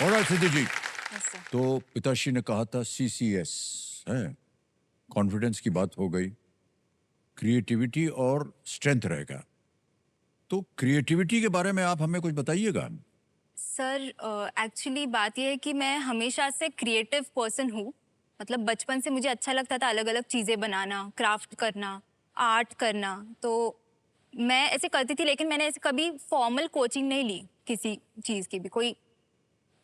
Alright सिद्धि जी, yes sir. तो पिताश्री ने कहा था CCS है, कॉन्फिडेंस की बात हो गई, क्रिएटिविटी और स्ट्रेंथ रहेगा। तो क्रिएटिविटी के बारे में आप हमें कुछ बताइएगा। सर एक्चुअली बात यह है कि मैं हमेशा से क्रिएटिव पर्सन हूँ। मतलब बचपन से मुझे अच्छा लगता था अलग अलग चीज़ें बनाना, क्राफ्ट करना, आर्ट करना। तो मैं ऐसे करती थी, लेकिन मैंने ऐसे कभी फॉर्मल कोचिंग नहीं ली किसी चीज़ की भी, कोई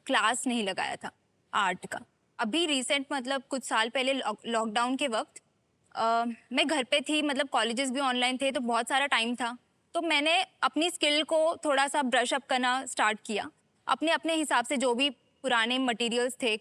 क्लास नहीं लगाया था आर्ट का। अभी रिसेंट मतलब कुछ साल पहले लॉकडाउन के वक्त मैं घर पे थी, मतलब कॉलेजेस भी ऑनलाइन थे, तो बहुत सारा टाइम था। तो मैंने अपनी स्किल को थोड़ा सा ब्रश अप करना स्टार्ट किया। अपने अपने हिसाब से जो भी पुराने मटेरियल्स थे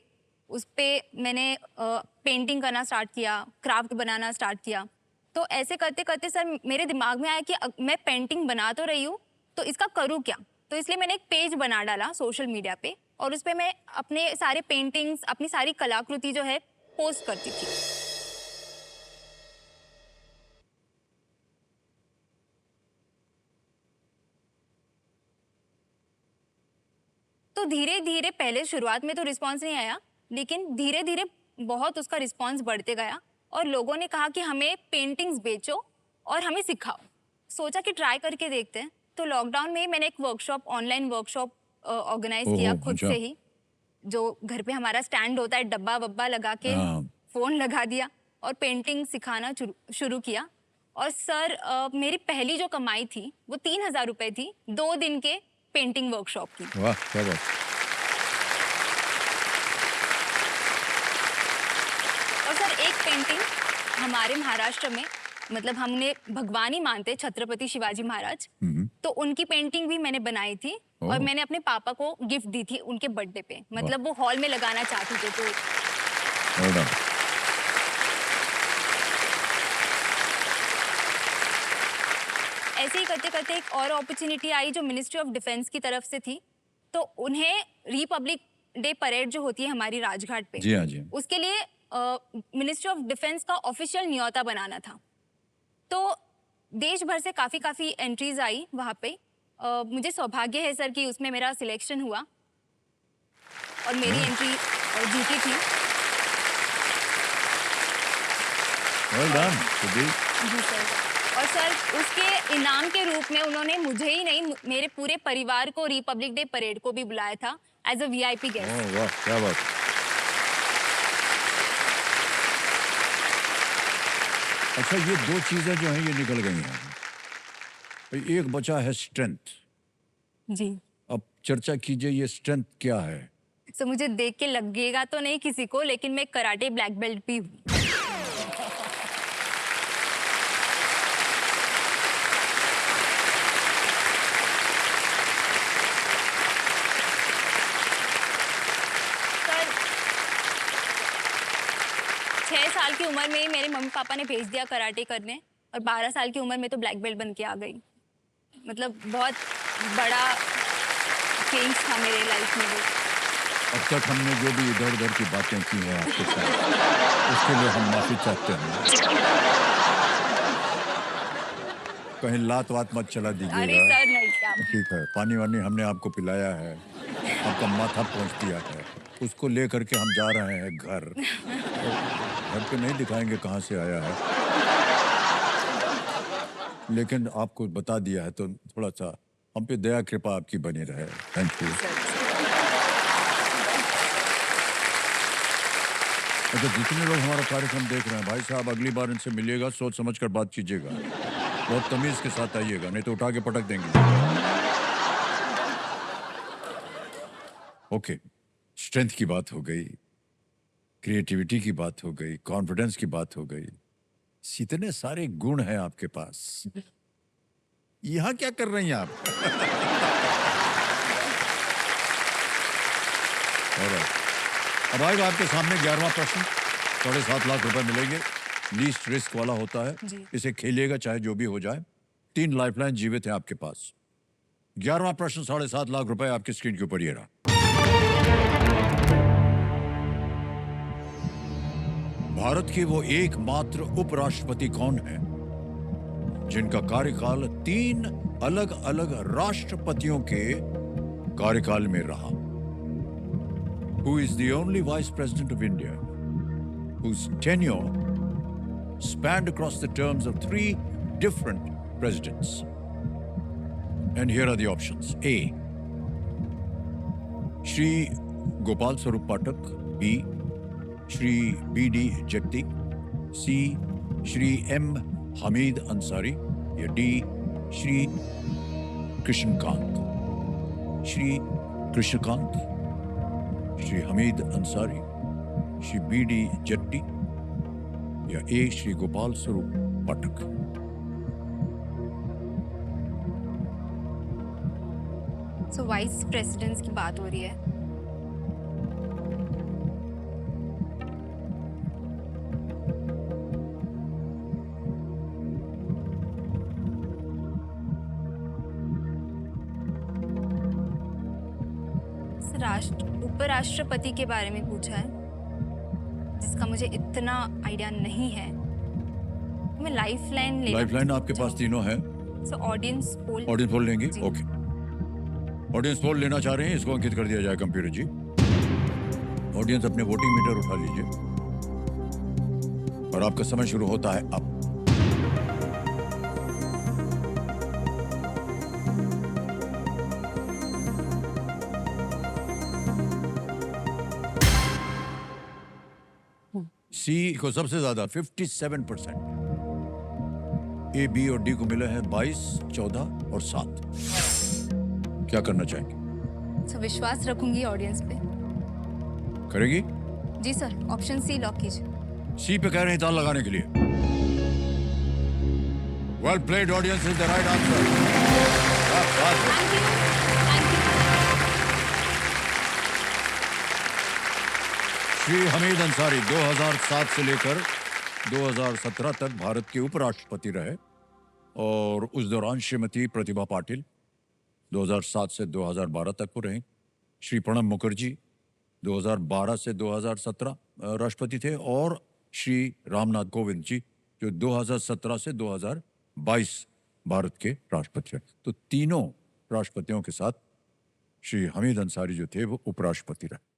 उस पे मैंने पेंटिंग करना स्टार्ट किया, क्राफ्ट बनाना स्टार्ट किया। तो ऐसे करते करते सर मेरे दिमाग में आया कि मैं पेंटिंग बना तो रही हूँ, तो इसका करूँ क्या। तो इसलिए मैंने एक पेज बना डाला सोशल मीडिया पे, और उस पर मैं अपने सारे पेंटिंग्स, अपनी सारी कलाकृति जो है पोस्ट करती थी। तो धीरे धीरे पहले शुरुआत में तो रिस्पांस नहीं आया, लेकिन धीरे धीरे बहुत उसका रिस्पांस बढ़ते गया और लोगों ने कहा कि हमें पेंटिंग्स बेचो और हमें सिखाओ। सोचा कि ट्राई करके देखते हैं। तो लॉकडाउन में ही मैंने एक वर्कशॉप, ऑनलाइन वर्कशॉप ऑर्गेनाइज किया ओहो, खुद अच्छा। से ही। जो घर पे हमारा स्टैंड होता है, डब्बा वब्बा लगा के हाँ, फोन लगा दिया और पेंटिंग सिखाना शुरू किया। और सर मेरी पहली जो कमाई थी वो 3,000 रुपए थी, 2 दिन के पेंटिंग वर्कशॉप की। वाह क्या बात। और सर एक पेंटिंग हमारे महाराष्ट्र में, मतलब हमने भगवान ही मानते छत्रपति शिवाजी महाराज, तो उनकी पेंटिंग भी मैंने बनाई थी और ओह, मैंने अपने पापा को गिफ्ट दी थी उनके बर्थडे पे। वाह, मतलब वो हॉल में लगाना चाहते थे, तो well done। ऐसे ही करते करते एक और अपॉर्चुनिटी आई जो मिनिस्ट्री ऑफ डिफेंस की तरफ से थी। तो उन्हें रिपब्लिक डे परेड जो होती है हमारी राजघाट पे, जी हाँ, जी हाँ। उसके लिए मिनिस्ट्री ऑफ डिफेंस का ऑफिशियल न्योता बनाना था। तो देश भर से काफ़ी काफ़ी एंट्रीज आई वहाँ पे। मुझे सौभाग्य है सर कि उसमें मेरा सिलेक्शन हुआ और मेरी ओह, एंट्री जीती थी। well और done सिद्धि। जी सर। और सर उसके इनाम के रूप में उन्होंने मुझे ही नहीं, मेरे पूरे परिवार को रिपब्लिक डे परेड को भी बुलाया था एज अ VIP गेस्ट। ओह वाह क्या बात। अच्छा, ये दो चीजें जो हैं ये निकल गई हैं, एक बचा है स्ट्रेंथ। जी अब चर्चा कीजिए, ये स्ट्रेंथ क्या है। सर, मुझे देख के लगेगा तो नहीं किसी को, लेकिन मैं कराटे ब्लैक बेल्ट भी हूँ। 6 साल की उम्र में ही मेरे मम्मी पापा ने भेज दिया कराटे करने, और 12 साल की उम्र में तो ब्लैक बेल्ट बन के आ गई। मतलब बहुत बड़ा चेंज था मेरे लाइफ में वो। अब तक हमने जो भी इधर उधर की बातें की हैं आपके साथ, उसके लिए हम माफी चाहते हैं। कहीं लात वात मत चला अरे दीजिएगा। सर नहीं, क्या ठीक है, पानी वानी हमने आपको पिलाया है, आपका माथा पहुंच दिया है, उसको लेकर के हम जा रहे हैं घर। तो घर पे नहीं दिखाएंगे कहाँ से आया है, लेकिन आपको बता दिया है तो थोड़ा सा हम पे दया कृपा आपकी बनी रहे। Thank you. अच्छा, जितने लोग हमारा कार्यक्रम देख रहे हैं, भाई साहब अगली बार इनसे मिलिएगा, सोच समझ कर बात कीजिएगा, बहुत तमीज के साथ आइएगा, नहीं तो उठा के पटक देंगे। ओके, स्ट्रेंथ की बात हो गई, क्रिएटिविटी की बात हो गई, कॉन्फिडेंस की बात हो गई, इतने सारे गुण हैं आपके पास, यहाँ क्या कर रही हैं आप? Alright. अब आएगा आपके सामने 11वां प्रश्न। 7.5 लाख रुपए मिलेंगे, लीस्ट रिस्क वाला होता है, जी। इसे खेलिएगा चाहे जो भी हो जाए। 3 लाइफलाइन जीवित है आपके पास। 11वां प्रश्न, 7.5 लाख रुपए आपकी स्क्रीन के ऊपर ये रहा। भारत के वो एकमात्र उपराष्ट्रपति कौन है जिनका कार्यकाल 3 अलग अलग राष्ट्रपतियों के कार्यकाल में रहा? who is the only Vice President of India whose tenure spanned across the terms of 3 different presidents. And here are the options. A. Shri Gopal Swarup Pathak. B. Shri B.D. Jagti. C. Shri M. Hamid Ansari. या D. Shri Krishnakant. Shri Krishnakant, Shri Hamid Ansari, Shri B.D. Jatti या A. Shri Gopal Swarup Pathak. So vice presidents की बात हो रही है. उपराष्ट्रपति के बारे में पूछा है जिसका मुझे इतना आइडिया नहीं है. मैं लाइफलाइन ले. लाइफलाइन आपके पास तीनों है. So audience poll. Audience poll लेंगे. ओके, ऑडियंस पोल लेना चाह रहे हैं, इसको अंकित कर दिया जाए कंप्यूटर जी. ऑडियंस अपने वोटिंग मीटर उठा लीजिए और आपका समय शुरू होता है अब. सी को सबसे ज्यादा 57%. ए, बी और डी को मिला है 22, 14 और 7. क्या करना चाहेंगे? सो विश्वास रखूंगी ऑडियंस पे. करेंगी? जी सर, ऑप्शन सी लॉक कीजिए. सी पे कह रहे हैं ताल लगाने के लिए. Well played, audience is the right answer. Thank you. Shri Hamid Ansari 2007 से लेकर 2017 तक भारत के उपराष्ट्रपति रहे और उस दौरान श्रीमती प्रतिभा पाटिल 2007 से 2012 तक वो रहे. श्री प्रणब मुखर्जी 2012 से 2017 राष्ट्रपति थे और श्री रामनाथ कोविंद जी जो 2017 से 2022 भारत के राष्ट्रपति रहे. तो तीनों राष्ट्रपतियों के साथ श्री हमीद अंसारी जो थे वो उपराष्ट्रपति रहे.